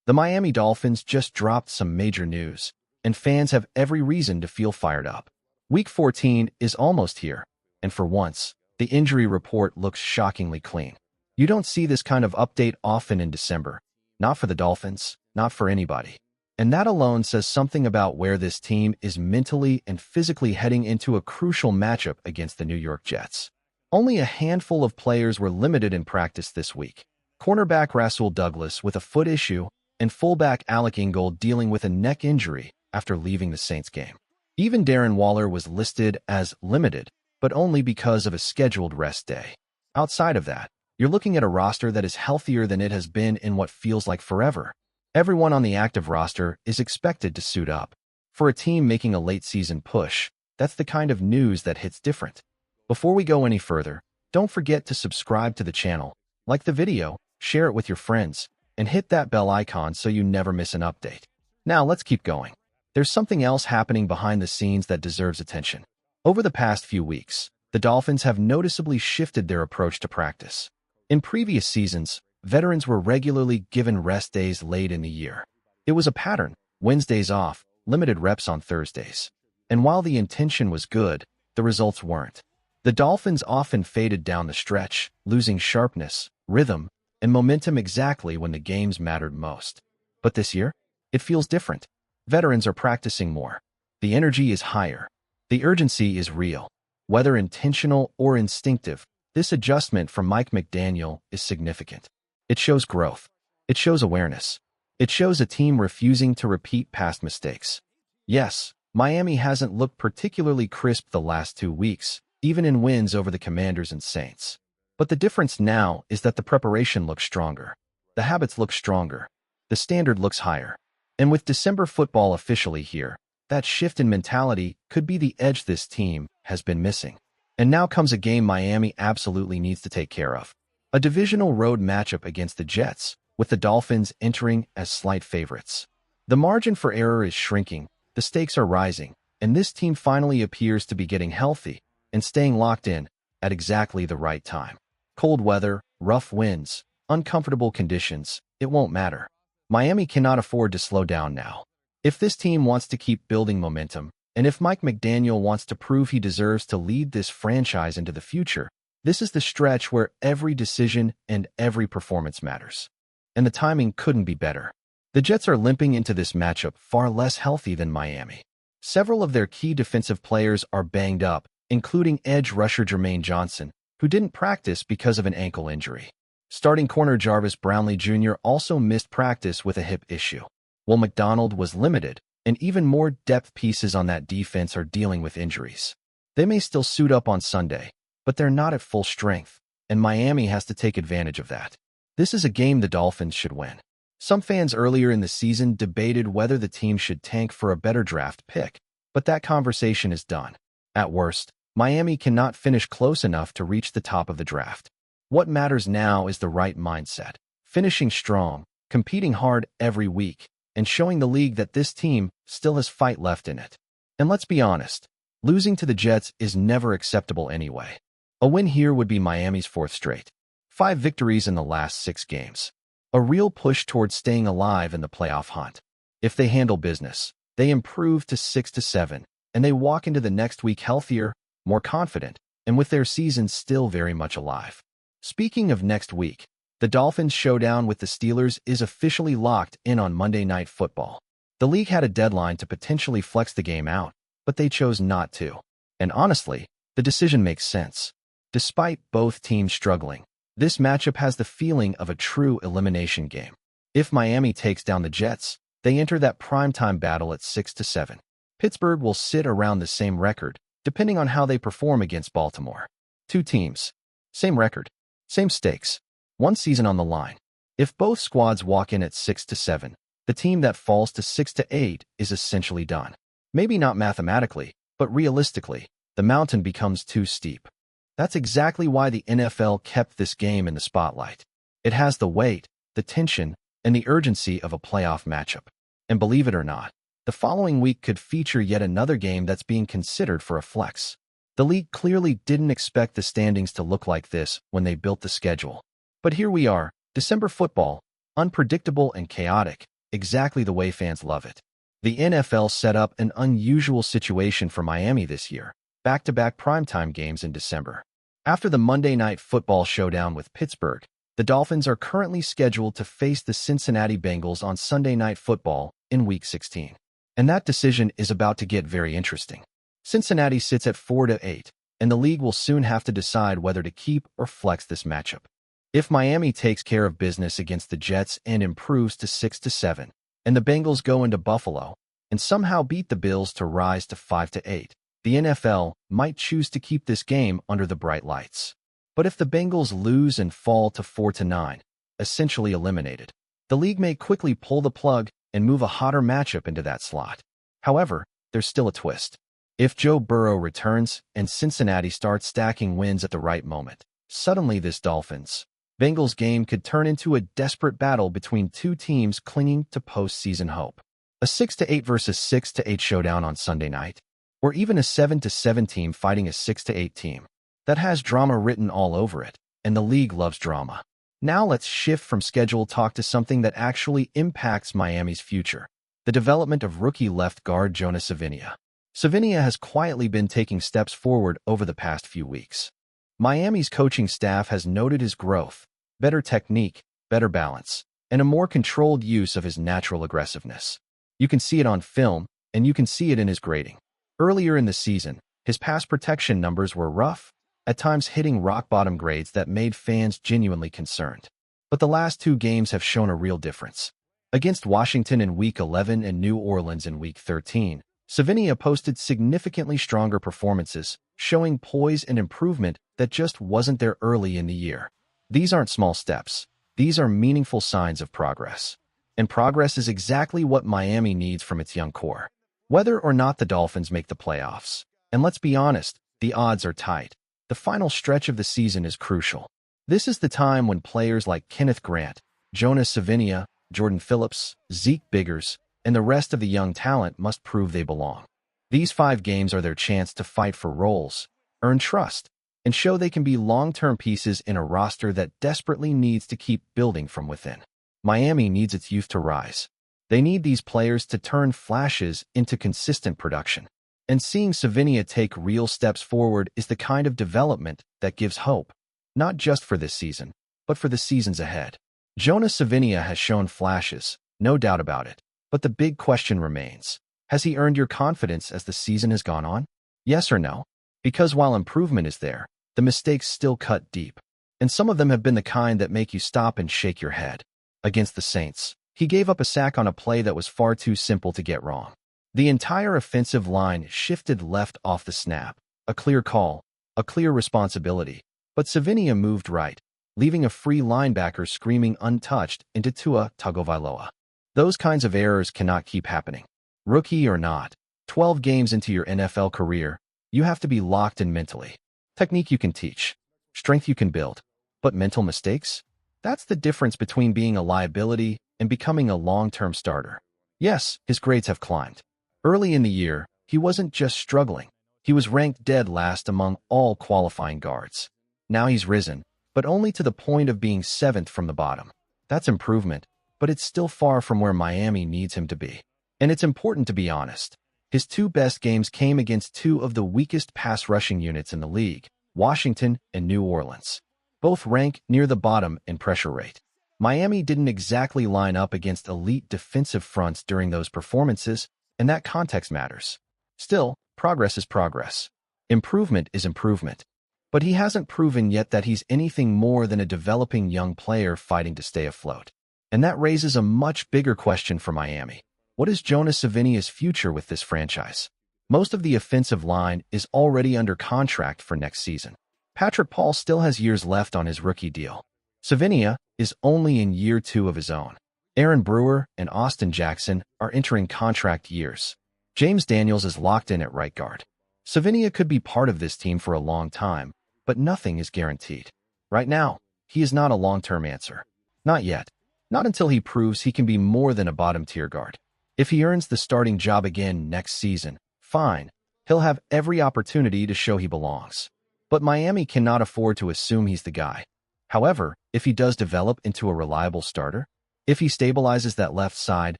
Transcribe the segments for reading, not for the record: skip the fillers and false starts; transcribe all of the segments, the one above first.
The Miami Dolphins just dropped some major news, and fans have every reason to feel fired up. Week 14 is almost here, and for once, the injury report looks shockingly clean. You don't see this kind of update often in December. Not for the Dolphins, not for anybody. And that alone says something about where this team is mentally and physically heading into a crucial matchup against the New York Jets. Only a handful of players were limited in practice this week. Cornerback Rasul Douglas with a foot issue, and fullback Alec Ingold dealing with a neck injury after leaving the Saints game. Even Darren Waller was listed as limited, but only because of a scheduled rest day. Outside of that, you're looking at a roster that is healthier than it has been in what feels like forever. Everyone on the active roster is expected to suit up. For a team making a late-season push, that's the kind of news that hits different. Before we go any further, don't forget to subscribe to the channel, like the video, share it with your friends, and hit that bell icon so you never miss an update. Now let's keep going. There's something else happening behind the scenes that deserves attention. Over the past few weeks, the Dolphins have noticeably shifted their approach to practice. In previous seasons, veterans were regularly given rest days late in the year. It was a pattern: Wednesdays off, limited reps on Thursdays. And while the intention was good, the results weren't. The Dolphins often faded down the stretch, losing sharpness, rhythm, and momentum exactly when the games mattered most. But this year, it feels different. Veterans are practicing more. The energy is higher. The urgency is real. Whether intentional or instinctive, this adjustment from Mike McDaniel is significant. It shows growth. It shows awareness. It shows a team refusing to repeat past mistakes. Yes, Miami hasn't looked particularly crisp the last 2 weeks, even in wins over the Commanders and Saints. But the difference now is that the preparation looks stronger. The habits look stronger. The standard looks higher. And with December football officially here, that shift in mentality could be the edge this team has been missing. And now comes a game Miami absolutely needs to take care of. A divisional road matchup against the Jets, with the Dolphins entering as slight favorites. The margin for error is shrinking, the stakes are rising, and this team finally appears to be getting healthy and staying locked in at exactly the right time. Cold weather, rough winds, uncomfortable conditions, it won't matter. Miami cannot afford to slow down now. If this team wants to keep building momentum, and if Mike McDaniel wants to prove he deserves to lead this franchise into the future, this is the stretch where every decision and every performance matters. And the timing couldn't be better. The Jets are limping into this matchup far less healthy than Miami. Several of their key defensive players are banged up, including edge rusher Jermaine Johnson, who didn't practice because of an ankle injury. Starting corner Jarvis Brownlee Jr. also missed practice with a hip issue. Will McDonald was limited, and even more depth pieces on that defense are dealing with injuries. They may still suit up on Sunday, but they're not at full strength, and Miami has to take advantage of that. This is a game the Dolphins should win. Some fans earlier in the season debated whether the team should tank for a better draft pick, but that conversation is done. At worst, Miami cannot finish close enough to reach the top of the draft. What matters now is the right mindset, finishing strong, competing hard every week, and showing the league that this team still has fight left in it. And let's be honest, losing to the Jets is never acceptable anyway. A win here would be Miami's 4th straight. 5 victories in the last 6 games. A real push towards staying alive in the playoff hunt. If they handle business, they improve to 6-7, and they walk into the next week healthier, more confident, and with their season still very much alive. Speaking of next week, the Dolphins' showdown with the Steelers is officially locked in on Monday Night Football. The league had a deadline to potentially flex the game out, but they chose not to. And honestly, the decision makes sense. Despite both teams struggling, this matchup has the feeling of a true elimination game. If Miami takes down the Jets, they enter that primetime battle at 6-7. Pittsburgh will sit around the same record, depending on how they perform against Baltimore. 2 teams, same record, same stakes, 1 season on the line. If both squads walk in at 6-7, the team that falls to 6-8 is essentially done. Maybe not mathematically, but realistically, the mountain becomes too steep. That's exactly why the NFL kept this game in the spotlight. It has the weight, the tension, and the urgency of a playoff matchup. And believe it or not, the following week could feature yet another game that's being considered for a flex. The league clearly didn't expect the standings to look like this when they built the schedule. But here we are, December football, unpredictable and chaotic, exactly the way fans love it. The NFL set up an unusual situation for Miami this year, back-to-back primetime games in December. After the Monday Night Football showdown with Pittsburgh, the Dolphins are currently scheduled to face the Cincinnati Bengals on Sunday Night Football in Week 16. And that decision is about to get very interesting. Cincinnati sits at 4-8, and the league will soon have to decide whether to keep or flex this matchup. If Miami takes care of business against the Jets and improves to 6-7, and the Bengals go into Buffalo and somehow beat the Bills to rise to 5-8, the NFL might choose to keep this game under the bright lights. But if the Bengals lose and fall to 4-9, essentially eliminated, the league may quickly pull the plug and move a hotter matchup into that slot. However, there's still a twist. If Joe Burrow returns and Cincinnati starts stacking wins at the right moment, suddenly this Dolphins-Bengals game could turn into a desperate battle between two teams clinging to postseason hope. A 6-8 versus 6-8 showdown on Sunday night, or even a 7-7 team fighting a 6-8 team. That has drama written all over it, and the league loves drama. Now let's shift from schedule talk to something that actually impacts Miami's future: the development of rookie left guard Jonah Savinia. Savinia has quietly been taking steps forward over the past few weeks. Miami's coaching staff has noted his growth, better technique, better balance, and a more controlled use of his natural aggressiveness. You can see it on film, and you can see it in his grading. Earlier in the season, his pass protection numbers were rough, at times hitting rock-bottom grades that made fans genuinely concerned. But the last two games have shown a real difference. Against Washington in Week 11 and New Orleans in Week 13, Savinia posted significantly stronger performances, showing poise and improvement that just wasn't there early in the year. These aren't small steps. These are meaningful signs of progress. And progress is exactly what Miami needs from its young core. Whether or not the Dolphins make the playoffs, and let's be honest, the odds are tight, the final stretch of the season is crucial. This is the time when players like Kenneth Grant, Jonah Savinia, Jordan Phillips, Zeke Biggers, and the rest of the young talent must prove they belong. These 5 games are their chance to fight for roles, earn trust, and show they can be long-term pieces in a roster that desperately needs to keep building from within. Miami needs its youth to rise. They need these players to turn flashes into consistent production. And seeing Savinia take real steps forward is the kind of development that gives hope, not just for this season, but for the seasons ahead. Jonah Savinia has shown flashes, no doubt about it, but the big question remains: has he earned your confidence as the season has gone on? Yes or no? Because while improvement is there, the mistakes still cut deep, and some of them have been the kind that make you stop and shake your head. Against the Saints, he gave up a sack on a play that was far too simple to get wrong. The entire offensive line shifted left off the snap. A clear call, a clear responsibility, but Savinia moved right, leaving a free linebacker screaming untouched into Tua Tagovailoa. Those kinds of errors cannot keep happening. Rookie or not, 12 games into your NFL career, you have to be locked in mentally. Technique you can teach, strength you can build, but mental mistakes? That's the difference between being a liability and becoming a long-term starter. Yes, his grades have climbed. Early in the year, he wasn't just struggling. He was ranked dead last among all qualifying guards. Now he's risen, but only to the point of being 7th from the bottom. That's improvement, but it's still far from where Miami needs him to be. And it's important to be honest. His 2 best games came against 2 of the weakest pass rushing units in the league, Washington and New Orleans. Both rank near the bottom in pressure rate. Miami didn't exactly line up against elite defensive fronts during those performances, and that context matters. Still, progress is progress. Improvement is improvement. But he hasn't proven yet that he's anything more than a developing young player fighting to stay afloat. And that raises a much bigger question for Miami. What is Jonah Savinia's future with this franchise? Most of the offensive line is already under contract for next season. Patrick Paul still has years left on his rookie deal. Savinia is only in year 2 of his own. Aaron Brewer and Austin Jackson are entering contract years. James Daniels is locked in at right guard. Savinia could be part of this team for a long time, but nothing is guaranteed. Right now, he is not a long-term answer. Not yet. Not until he proves he can be more than a bottom-tier guard. If he earns the starting job again next season, fine. He'll have every opportunity to show he belongs. But Miami cannot afford to assume he's the guy. However, if he does develop into a reliable starter, If he stabilizes that left side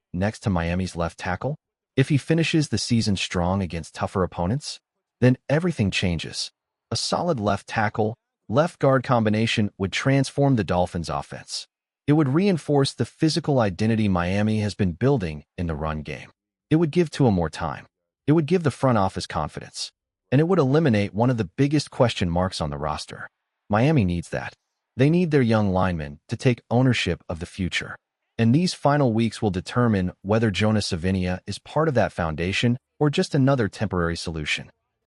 next to Miami's left tackle, if he finishes the season strong against tougher opponents, then everything changes. A solid left tackle, left guard combination would transform the Dolphins' offense. It would reinforce the physical identity Miami has been building in the run game. It would give Tua more time. It would give the front office confidence. And it would eliminate one of the biggest question marks on the roster. Miami needs that. They need their young linemen to take ownership of the future. And these final weeks will determine whether Jonah Savinia is part of that foundation or just another temporary solution.